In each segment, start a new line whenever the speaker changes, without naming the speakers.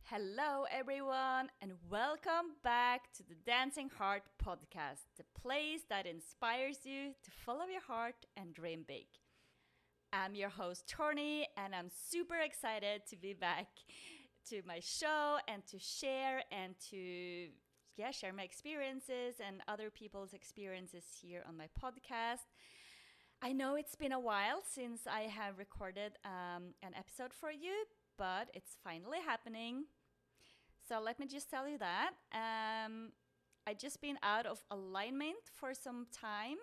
Hello, everyone, and welcome back to the Dancing Heart podcast, the place that inspires you to follow your heart and dream big. I'm your host, Torny, and I'm super excited to be back to my show and to share my experiences and other people's experiences here on my podcast. I know it's been a while since I have recorded an episode for you, but it's finally happening. So let me just tell you that. I just been out of alignment for some time.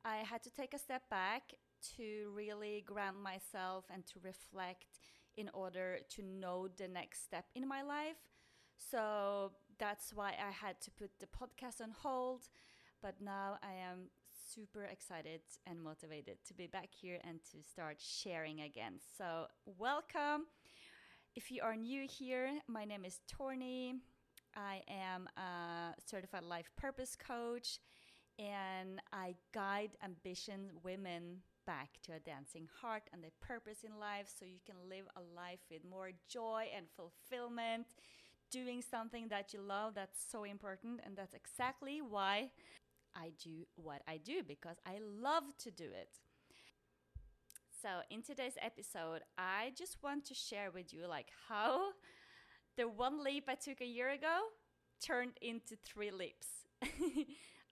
I had to take a step back to really ground myself and to reflect in order to know the next step in my life. So that's why I had to put the podcast on hold. But now I am super excited and motivated to be back here and to start sharing again. So welcome. If you are new here, my name is Torny. I am a certified life purpose coach, and I guide ambitious women back to a dancing heart and their purpose in life so you can live a life with more joy and fulfillment, doing something that you love. That's so important, and that's exactly why I do what I do, because I love to do it. So in today's episode, I just want to share with you how the one leap I took a year ago turned into 3 leaps.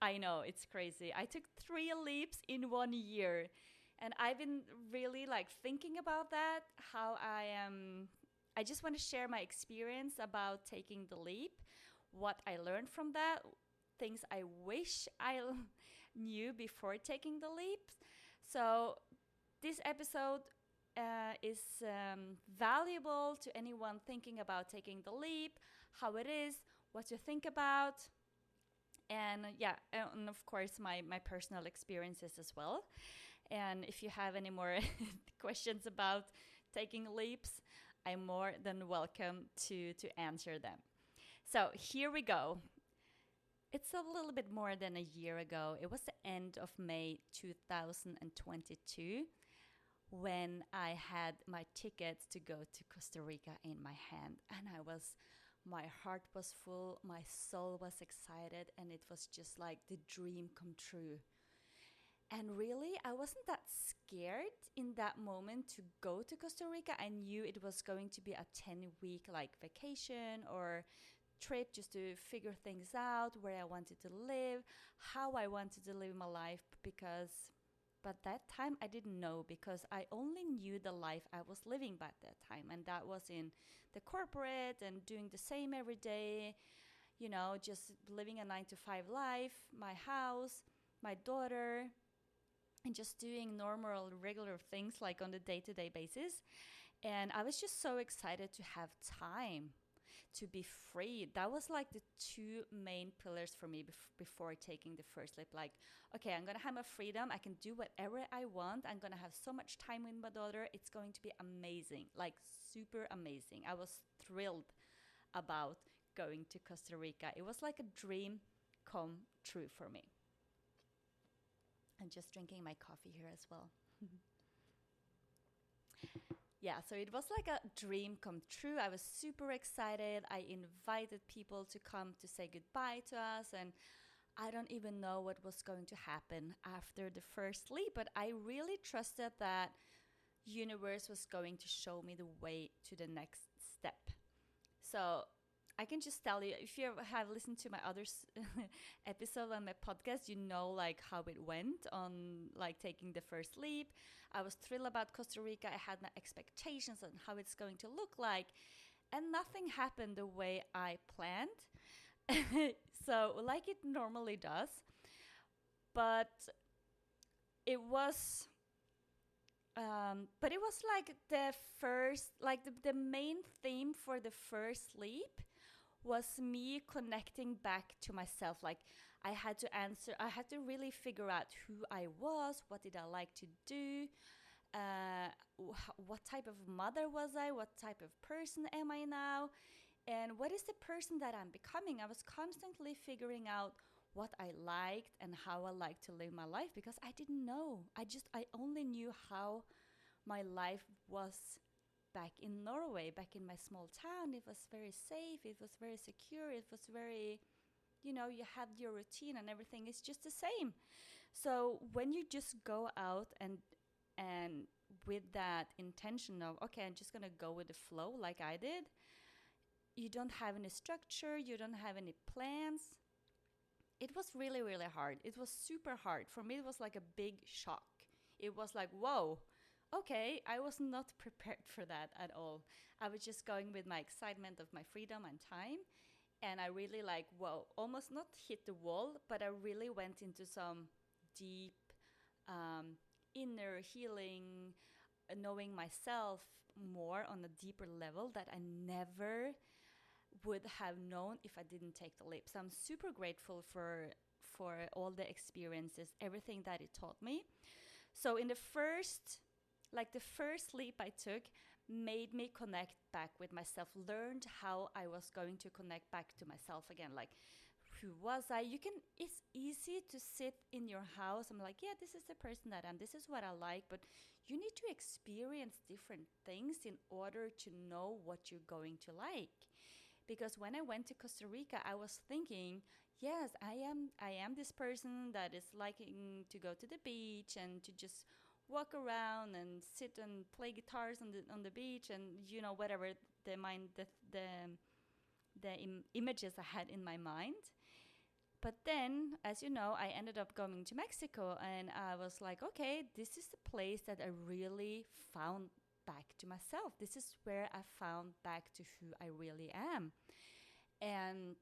I know, it's crazy. I took 3 leaps in 1 year. And I've been really thinking about that, how I just want to share my experience about taking the leap, what I learned from that, things I wish I knew before taking the leap. So this episode is valuable to anyone thinking about taking the leap, how it is, what to think about, and of course my personal experiences as well. And if you have any more questions about taking leaps, I'm more than welcome to answer them. So here we go. It's a little bit more than a year ago. It was the end of May 2022 when I had my tickets to go to Costa Rica in my hand. And my heart was full, my soul was excited, and it was just like the dream come true. And really, I wasn't that scared in that moment to go to Costa Rica. I knew it was going to be a 10-week vacation or trip just to figure things out, where I wanted to live, how I wanted to live my life, but that time I didn't know, because I only knew the life I was living by that time, and that was in the corporate and doing the same every day, just living a 9-to-5 life, my house, my daughter, and just doing normal, regular things on the day-to-day basis. And I was just so excited to have time to be free. That was the 2 main pillars for me before taking the first leap. Okay, I'm gonna have my freedom, I can do whatever I want, I'm gonna have so much time with my daughter, it's going to be amazing, super amazing. I was thrilled about going to Costa Rica. It was like a dream come true for me. I'm just drinking my coffee here as well. Yeah, so it was like a dream come true. I was super excited. I invited people to come to say goodbye to us, and I don't even know what was going to happen after the first leap, but I really trusted that universe was going to show me the way to the next step. So I can just tell you, if you have listened to my other episode on my podcast, you know how it went on taking the first leap. I was thrilled about Costa Rica. I had my expectations on how it's going to look like, and nothing happened the way I planned. So it normally does, but it was the first, the main theme for the first leap was me connecting back to myself. I had to really figure out who I was, what did I like to do, what type of mother was I, what type of person am I now, and what is the person that I'm becoming. I was constantly figuring out what I liked and how I liked to live my life, because I didn't know. I only knew how my life was back in Norway, back in my small town. It was very safe, it was very secure, it was very, you had your routine and everything is just the same. So when you just go out and with that intention of, okay, I'm just going to go with the flow like I did, you don't have any structure, you don't have any plans. It was really, really hard. It was super hard. For me, it was like a big shock. It was like, whoa, okay, I was not prepared for that at all. I was just going with my excitement of my freedom and time. And I really like, whoa, almost not hit the wall, but I really went into some deep inner healing, knowing myself more on a deeper level that I never would have known if I didn't take the leap. So I'm super grateful for all the experiences, everything that it taught me. So in the first leap I took made me connect back with myself, learned how I was going to connect back to myself again. Like, who was I? It's easy to sit in your house. I'm like, yeah, this is the person that I am. This is what I like. But you need to experience different things in order to know what you're going to like. Because when I went to Costa Rica, I was thinking, yes, I am this person that is liking to go to the beach and to just walk around and sit and play guitars on the beach and whatever images I had in my mind. But then, as you know, I ended up going to Mexico and I was like, okay, this is the place that I really found back to myself. This is where I found back to who I really am. And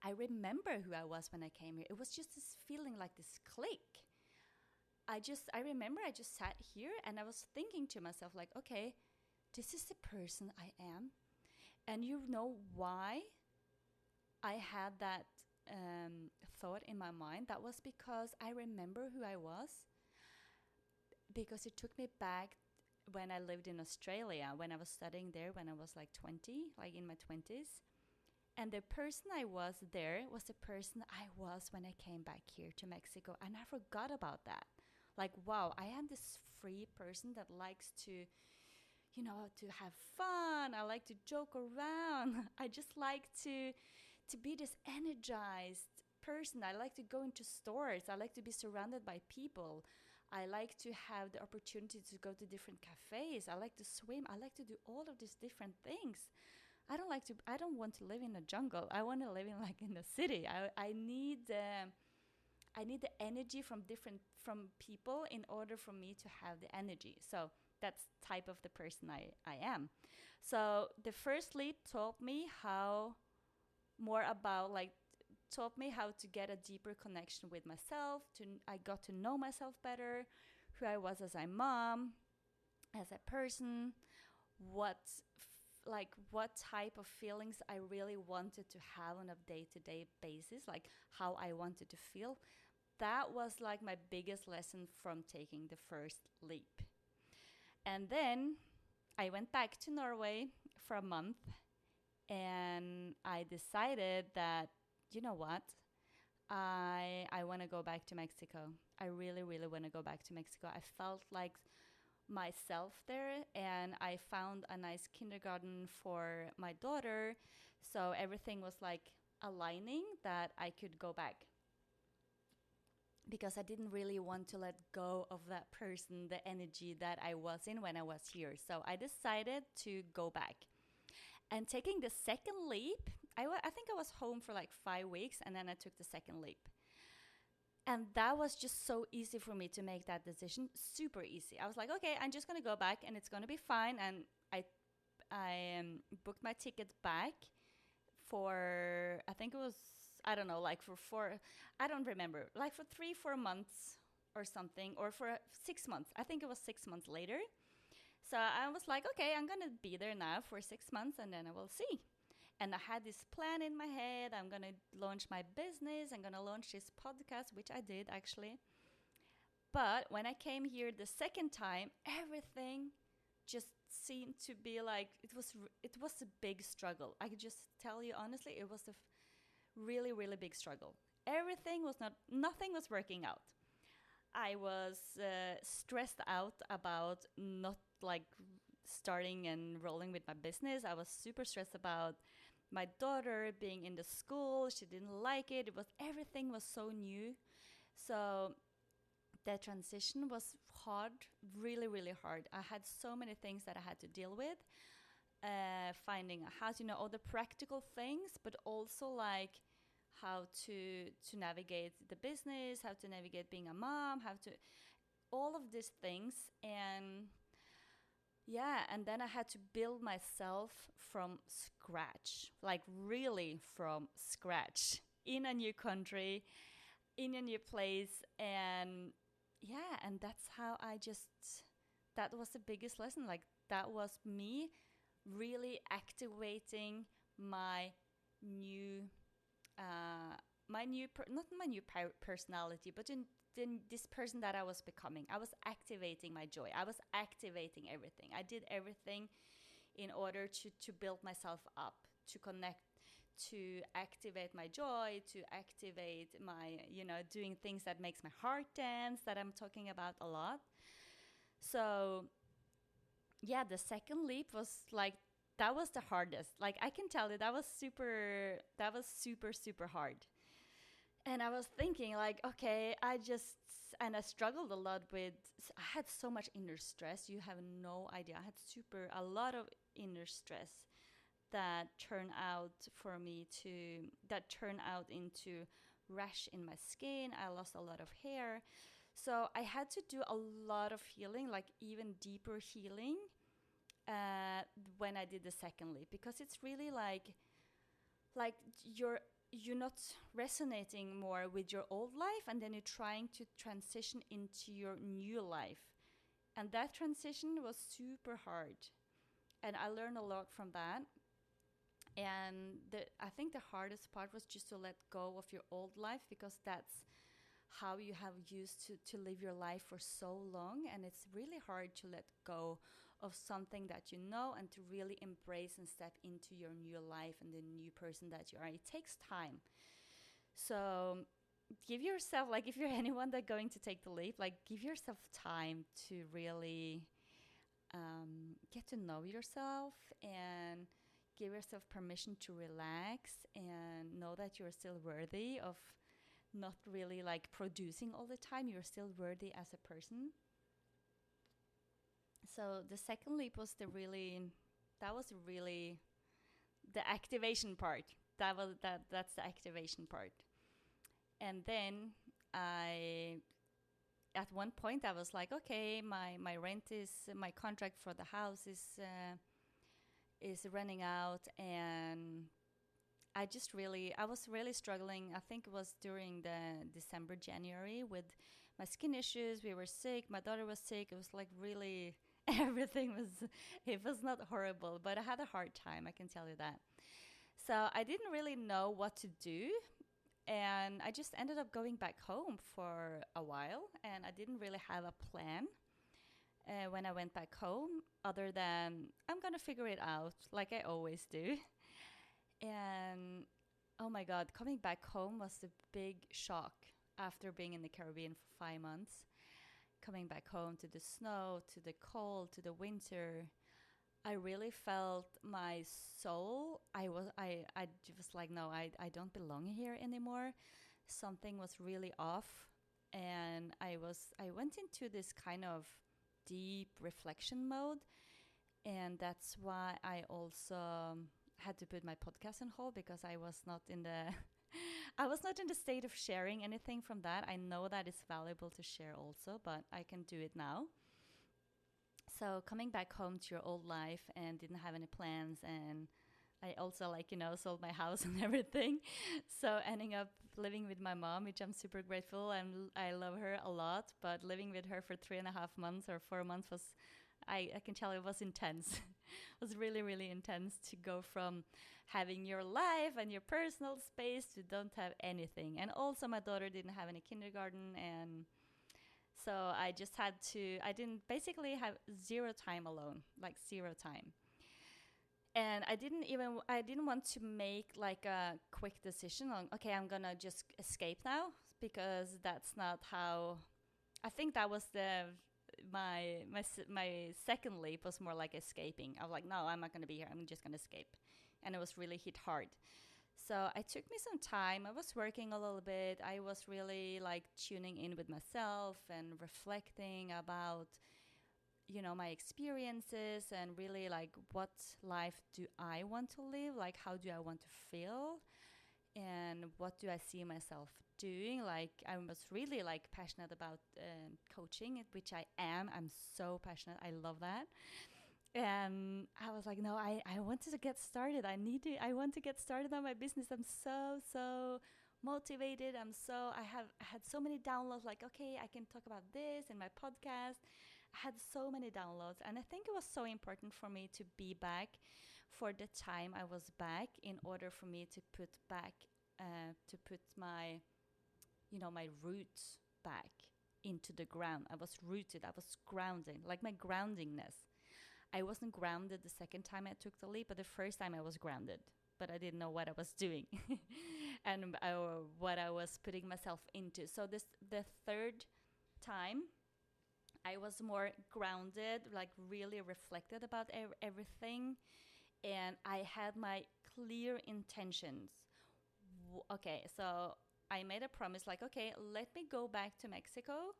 I remember who I was when I came here. It was just this feeling like this click. I remember I just sat here and I was thinking to myself like, okay, this is the person I am. And you know why I had that thought in my mind? That was because I remember who I was, because it took me back when I lived in Australia, when I was studying there, when I was like 20, like in my 20s. And the person I was there was the person I was when I came back here to Mexico. And I forgot about that. Like, wow, I am this free person that likes to have fun. I like to joke around. I just like to be this energized person. I like to go into stores. I like to be surrounded by people. I like to have the opportunity to go to different cafes. I like to swim. I like to do all of these different things. I don't want to live in a jungle. I want to live in a city. I need the energy from people in order for me to have the energy. So that's type of the person I am. So the first leap taught me how to get a deeper connection with myself. I got to know myself better, who I was as a mom, as a person, what type of feelings I really wanted to have on a day-to-day basis, like how I wanted to feel. That was like my biggest lesson from taking the first leap. And then I went back to Norway for a month and I decided that, you know what, I want to go back to Mexico. I really, really want to go back to Mexico. I felt like myself there and I found a nice kindergarten for my daughter. So everything was like aligning that I could go back, because I didn't really want to let go of that person, the energy that I was in when I was here. So I decided to go back. And taking the second leap, I think I was home for like 5 weeks and then I took the second leap. And that was just so easy for me to make that decision, super easy. I was like, okay, I'm just going to go back and it's going to be fine. And I booked my ticket back for, I think it was, I don't know, like I don't remember, like for 3-4 months or something, or for 6 months. I think it was 6 months later. So I was like, okay, I'm going to be there now for 6 months and then I will see. And I had this plan in my head. I'm going to launch my business. I'm going to launch this podcast, which I did actually. But when I came here the second time, everything just seemed to be like, it was a big struggle. I could just tell you honestly, it was a really, really big struggle. Nothing was working out. I was stressed out about not like starting and rolling with my business. I was super stressed about my daughter being in the school. She didn't like it. Everything was so new. So that transition was hard, really, really hard. I had so many things that I had to deal with. Finding a house, all the practical things, but also like how to navigate the business, how to navigate being a mom, how to all of these things. And yeah, and then I had to build myself from scratch, like really from scratch, in a new country, in a new place. And yeah, and that's how that was the biggest lesson. Like, that was me really activating my new not my new personality, but in this person that I was becoming. I was activating my joy. I was activating everything. I did everything in order to build myself up, to connect, to activate my joy, to activate my, doing things that makes my heart dance, that I'm talking about a lot. So yeah, the second leap was like, that was the hardest. Like, I can tell you, that was super, super hard. And I was thinking like, okay, and I struggled a lot with, I had so much inner stress. You have no idea. I had a lot of inner stress that turned out into rash in my skin. I lost a lot of hair. So I had to do a lot of healing, like even deeper healing, when I did the second leap, because it's really like you're not resonating more with your old life, and then you're trying to transition into your new life. And that transition was super hard. And I learned a lot from that. And I think the hardest part was just to let go of your old life, because that's how you have used to live your life for so long. And it's really hard to let go of something that you know, and to really embrace and step into your new life and the new person that you are. It takes time. So give yourself, like, if you're anyone that's going to take the leap, like, give yourself time to really get to know yourself, and give yourself permission to relax, and know that you're still worthy of not really like producing all the time. You're still worthy as a person. So the second leap was really the activation part. That's the activation part. And then at one point I was like, okay, my rent my contract for the house is running out, and I was really struggling. I think it was during the December, January, with my skin issues. We were sick. My daughter was sick. It was like really, it was not horrible, but I had a hard time, I can tell you that. So I didn't really know what to do. And I just ended up going back home for a while. And I didn't really have a plan when I went back home, other than I'm going to figure it out like I always do. And oh my God, coming back home was a big shock after being in the Caribbean for 5 months. Coming back home to the snow, to the cold, to the winter, I really felt my soul. I was like, no, I don't belong here anymore. Something was really off. And I went into this kind of deep reflection mode. And that's why I also had to put my podcast on hold, because I was not in the state of sharing anything from that. I know that it's valuable to share also, but I can do it now. So coming back home to your old life, and didn't have any plans, and I also sold my house and everything. So ending up living with my mom, which I'm super grateful, and I love her a lot, but living with her for 3.5 months or 4 months was, I can tell it was intense. It was really, really intense to go from having your life and your personal space to don't have anything. And also my daughter didn't have any kindergarten, and so I didn't basically have zero time alone, like zero time. And I didn't want to make like a quick decision on, okay, I'm gonna just escape now, because that's not how, I think that was my second leap was more like escaping. I was like, no, I'm not going to be here. I'm just going to escape. And it was really hit hard. So it took me some time. I was working a little bit. I was really like tuning in with myself and reflecting about, my experiences and really like what life do I want to live? Like, how do I want to feel? And what do I see myself doing? Like, I was really like passionate about coaching, which I am. I'm so passionate. I love that. And I was like, no, I wanted to get started. I want to get started on my business. I'm so motivated. I had so many downloads, like, okay, I can talk about this in my podcast. I had so many downloads. And I think it was so important for me to be back for the time I was back in order for me to put my, my roots back into the ground. I was rooted. I was grounded, like my groundingness. I wasn't grounded the second time I took the leap, but the first time I was grounded. But I didn't know what I was doing and what I was putting myself into. So the third time, I was more grounded, like really reflected about everything. And I had my clear intentions. Okay, so I made a promise like, okay, let me go back to Mexico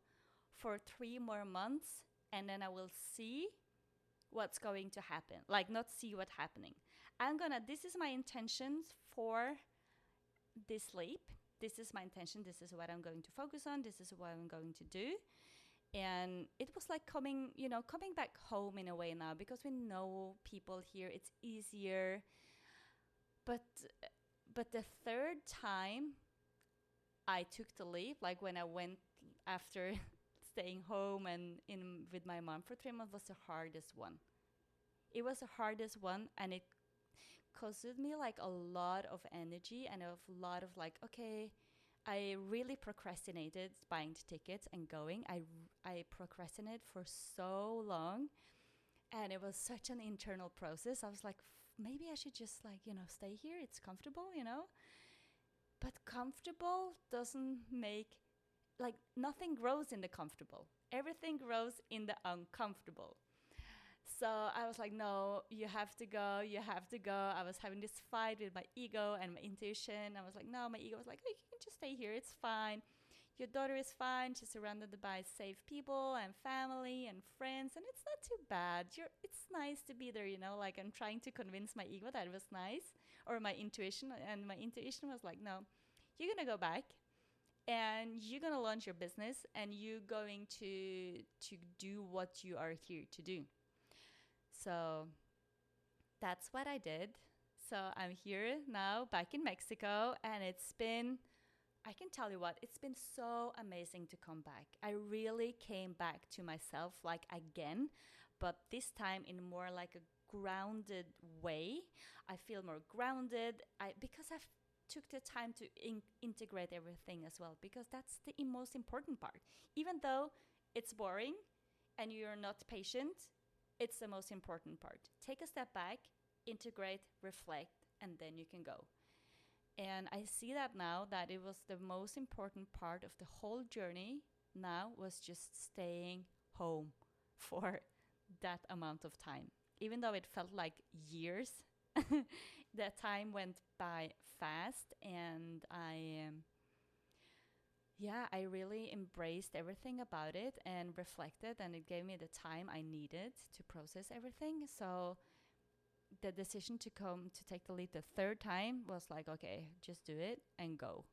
for 3 more months and then I will see what's going to happen. Like, not see what's happening. This is my intentions for this leap. This is my intention. This is what I'm going to focus on. This is what I'm going to do. And it was like coming back home in a way now, because we know people here. It's easier. But the third time I took the leap, like when I went after staying home and in with my mom for 3 months, was the hardest one. It was the hardest one, and it costed me like a lot of energy and a lot of like, okay, I really procrastinated buying the tickets and going. I procrastinated for so long, and it was such an internal process. I was like, maybe I should just like, stay here. It's comfortable. But comfortable doesn't make, like, nothing grows in the comfortable. Everything grows in the uncomfortable. So I was like, no, you have to go. You have to go. I was having this fight with my ego and my intuition. I was like, no, my ego was like, oh, you can just stay here. It's fine. Your daughter is fine. She's surrounded by safe people and family and friends. And it's not too bad. It's nice to be there, like I'm trying to convince my ego that it was nice, or my intuition. And my intuition was like, no, you're going to go back. And you're going to launch your business. And you're going to do what you are here to do. So that's what I did. So I'm here now, back in Mexico, and I can tell you what, it's been so amazing to come back. I really came back to myself, like, again, but this time in more like a grounded way. I feel more grounded because I've took the time to integrate everything as well, because that's the most important part. Even though it's boring and you're not patient, it's the most important part. Take a step back, integrate, reflect, and then you can go. And I see that now, that it was the most important part of the whole journey now, was just staying home for that amount of time. Even though it felt like years, that time went by fast, and I really embraced everything about it and reflected, and it gave me the time I needed to process everything. So the decision to take the lead the third time was like, okay, just do it and go.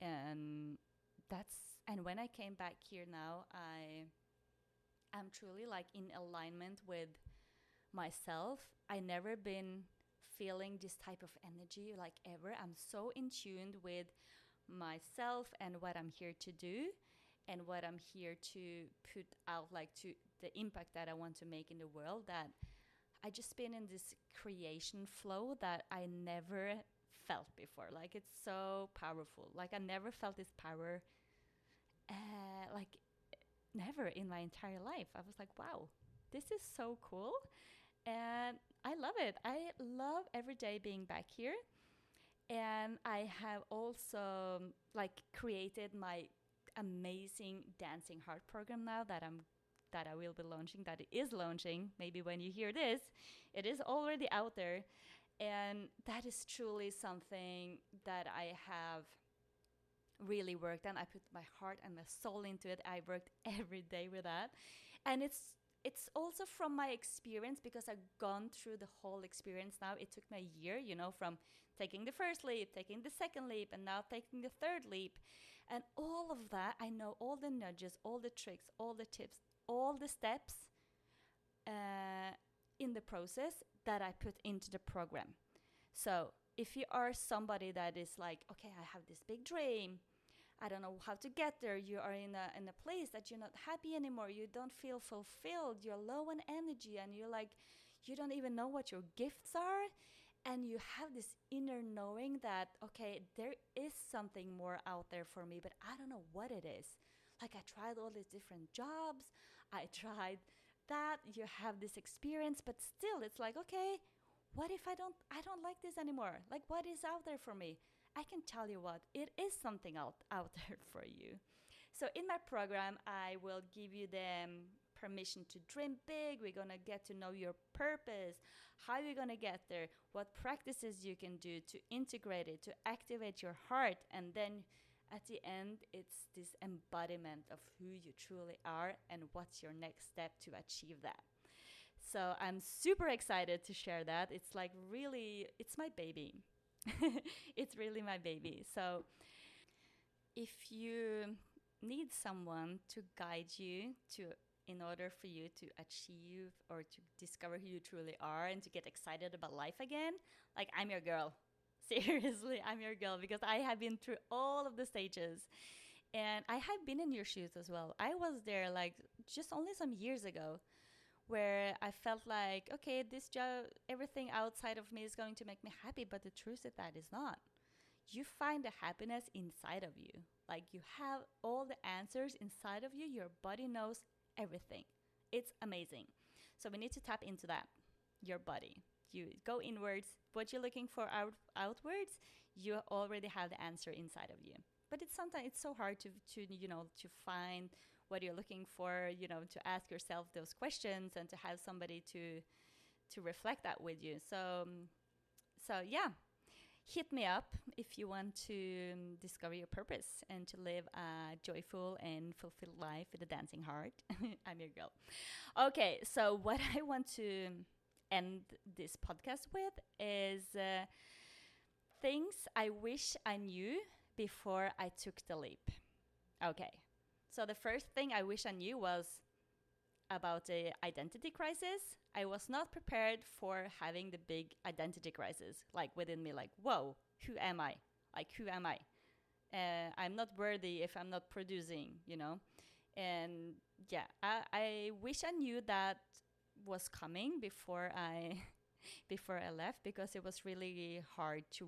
And when I came back here now, I'm truly like in alignment with myself. I never been feeling this type of energy like ever. I'm so in tune with myself and what I'm here to do and what I'm here to put out, like to the impact that I want to make in the world, that I just been in this creation flow that I never felt before. Like, it's so powerful. Like, I never felt this power, like, never in my entire life. I was like, wow, this is so cool. And I love it. I love every day being back here. And I have also like created my amazing Dancing Heart program now that I'm that I will be launching, that it is launching. Maybe when you hear this, it is already out there. And that is truly something that I have really worked on. I put my heart and my soul into it. I worked every day with that. And it's also from my experience, because I've gone through the whole experience now. It took me a year, from taking the first leap, taking the second leap, and now taking the third leap. And all of that, I know all the nudges, all the tricks, all the tips, all the steps in the process that I put into the program. So if you are somebody that is like, okay, I have this big dream, I don't know how to get there. You are in a place that you're not happy anymore. You don't feel fulfilled. You're low on energy, and you don't even know what your gifts are. And you have this inner knowing that, okay, there is something more out there for me, but I don't know what it is. Like, I tried all these different jobs. I tried that. You have this experience, but still it's like, okay, what if I don't like this anymore? Like, what is out there for me? I can tell you what, it is something out there for you. So in my program, I will give you the permission to dream big. We're going to get to know your purpose, how you're going to get there, what practices you can do to integrate it, to activate your heart. And then at the end, it's this embodiment of who you truly are and what's your next step to achieve that. So I'm super excited to share that. It's like really, it's my baby. It's really my baby. So if you need someone to guide you in order for you to achieve or to discover who you truly are and to get excited about life again, like, I'm your girl. Seriously, I'm your girl, because I have been through all of the stages. And I have been in your shoes as well. I was there like just only some years ago, where I felt like, okay, this job, everything outside of me is going to make me happy. But the truth is that it's not. You find the happiness inside of you. Like, you have all the answers inside of you. Your body knows everything. It's amazing. So we need to tap into that, your body. You go inwards. What you're looking for outwards, you already have the answer inside of you. But sometimes it's so hard to find what you're looking for, to ask yourself those questions and to have somebody to reflect that with you. So yeah, hit me up if you want to discover your purpose and to live a joyful and fulfilled life with a dancing heart. I'm your girl. Okay, so what I want to end this podcast with is things I wish I knew before I took the leap. Okay. So the first thing I wish I knew was about the identity crisis. I was not prepared for having the big identity crisis, like within me, like, whoa, who am I? Like, who am I? I'm not worthy if I'm not producing, And yeah, I wish I knew that was coming before I left, because it was really hard to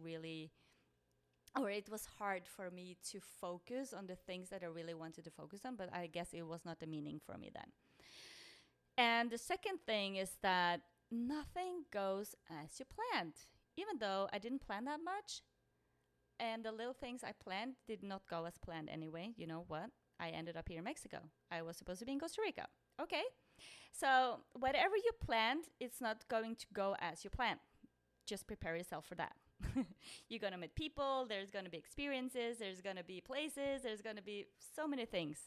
it was hard for me to focus on the things that I really wanted to focus on, but I guess it was not the meaning for me then. And the second thing is that nothing goes as you planned, even though I didn't plan that much. And the little things I planned did not go as planned anyway. You know what? I ended up here in Mexico. I was supposed to be in Costa Rica. Okay. So whatever you planned, it's not going to go as you planned. Just prepare yourself for that. You're going to meet people, there's going to be experiences, there's going to be places, there's going to be so many things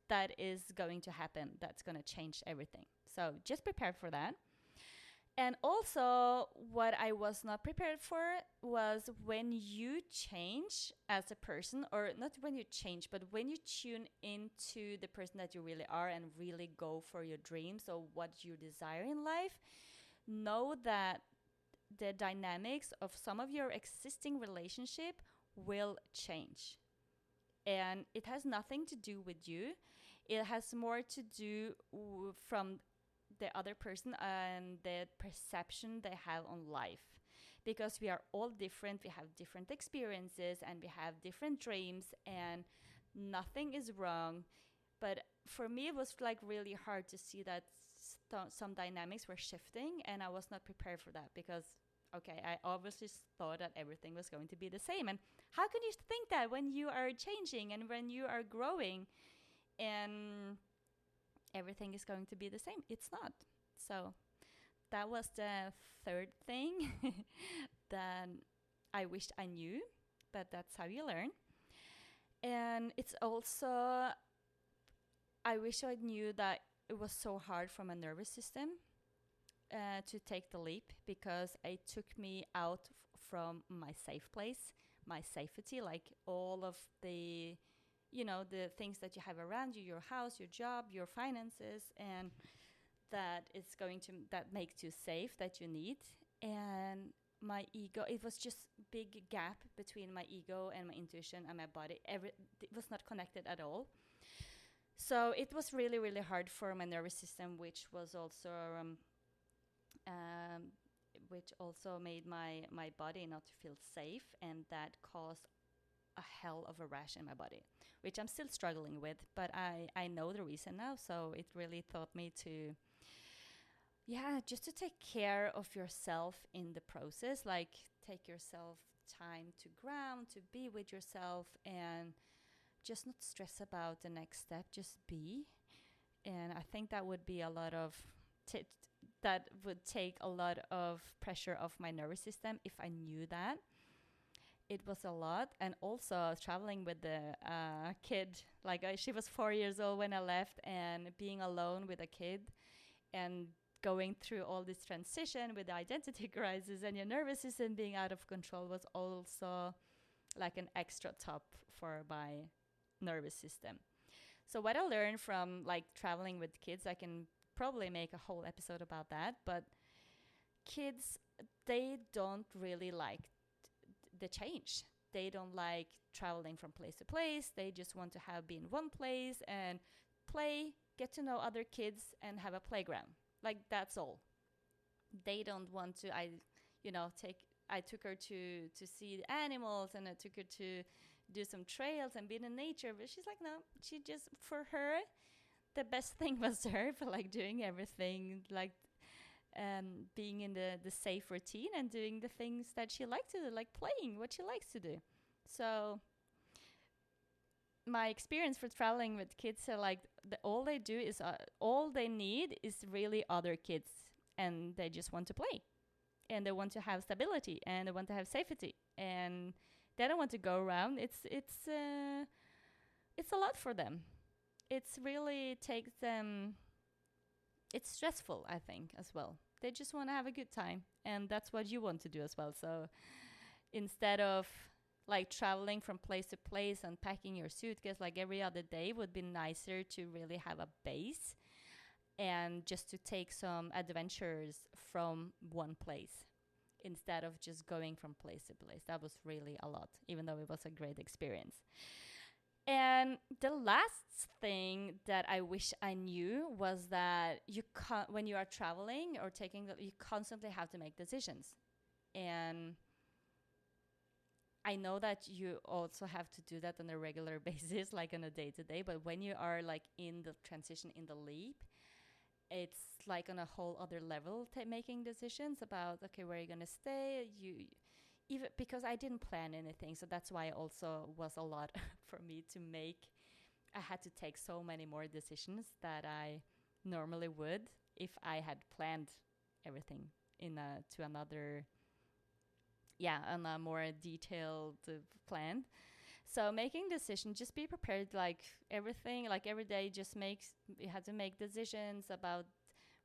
that is going to happen that's going to change everything. So just prepare for that. And also, what I was not prepared for was when you change as a person, or not when you change, but when you tune into the person that you really are and really go for your dreams or what you desire in life, know that the dynamics of some of your existing relationship will change. And it has nothing to do with you. It has more to do from the other person and the perception they have on life. Because we are all different, we have different experiences, and we have different dreams, and nothing is wrong. But for me, it was like really hard to see that some dynamics were shifting, and I was not prepared for that because, okay, I obviously thought that everything was going to be the same. And how can you think that when you are changing and when you are growing? And everything is going to be the same. It's not. So that was the third thing that I wished I knew, but that's how you learn. And it's also, I wish I knew that it was so hard for my nervous system to take the leap, because it took me out from my safe place, my safety, like all of the, the things that you have around you, your house, your job, your finances, and that makes you safe, that you need. And my ego, it was just big gap between my ego and my intuition and my body. It was not connected at all. So it was really, really hard for my nervous system, which was also which also made my body not to feel safe, and that caused a hell of a rash in my body, which I'm still struggling with, but I know the reason now. So it really taught me to, just to take care of yourself in the process, like take yourself time to ground, to be with yourself, and just not stress about the next step, just be. And I think that would be a lot of that would take a lot of pressure off my nervous system if I knew that. It was a lot. And also traveling with the kid, like she was 4 years old when I left, and being alone with a kid and going through all this transition with the identity crisis and your nervous system being out of control was also like an extra top for my nervous system. So what I learned from like traveling with kids, I can probably make a whole episode about that, but kids, they don't really like the change. They don't like traveling from place to place. They just want to be in one place and play, get to know other kids, and have a playground. Like, that's all. They don't want to. I took her to see the animals, and I took her to do some trails and be in nature. But she's like, no, she just, for her, the best thing was her for like doing everything, like being in the safe routine and doing the things that she liked to do, like playing what she likes to do. So my experience for traveling with kids are like all they need is really other kids, and they just want to play, and they want to have stability, and they want to have safety, and they don't want to go around. It's a lot for them. It's really takes them. It's stressful, I think, as well. They just want to have a good time, and that's what you want to do as well. So instead of like traveling from place to place and packing your suitcase like every other day, would be nicer to really have a base and just to take some adventures from one place instead of just going from place to place. That was really a lot, even though it was a great experience. And the last thing that I wish I knew was that when you are traveling or you constantly have to make decisions. And I know that you also have to do that on a regular basis, like on a day-to-day. But when you are like in the transition, in the leap, it's like on a whole other level, making decisions about, okay, where are you going to stay? Even because I didn't plan anything, so that's why it also was a lot for me to make. I had to take so many more decisions that I normally would if I had planned everything to another, on a more detailed plan. So making decisions, just be prepared, like everything, like every day, you have to make decisions about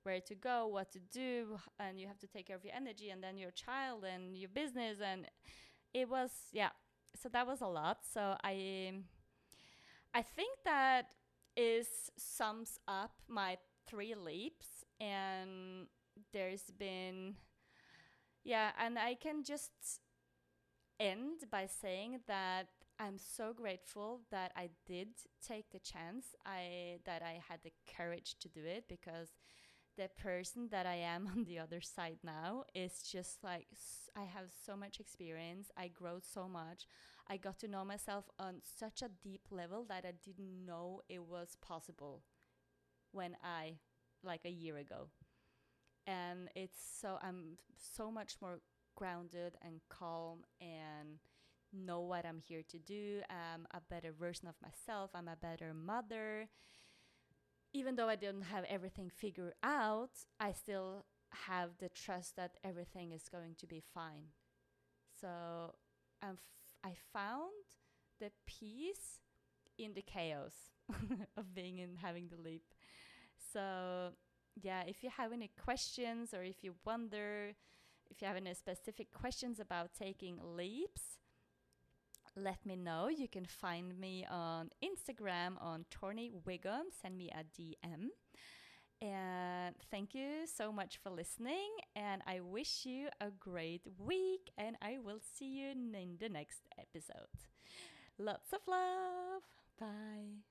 where to go, what to do, and you have to take care of your energy, and then your child and your business, and it was, so that was a lot. So I think that sums up my 3 leaps, and there's been, and I can just end by saying that I'm so grateful that I did take the chance, that I had the courage to do it, because the person that I am on the other side now is just like, I have so much experience. I grow so much. I got to know myself on such a deep level that I didn't know it was possible like a year ago. And I'm so much more grounded and calm and know what I'm here to do. I'm a better version of myself. I'm a better mother. even though I didn't have everything figured out, I still have the trust that everything is going to be fine. So I found the peace in the chaos of being in having the leap. So yeah, if you have any questions or if you wonder, if you have any specific questions about taking leaps, let me know. You can find me on Instagram on Torny Wiggum. Send me a DM. And thank you so much for listening. And I wish you a great week. And I will see you in the next episode. Lots of love. Bye.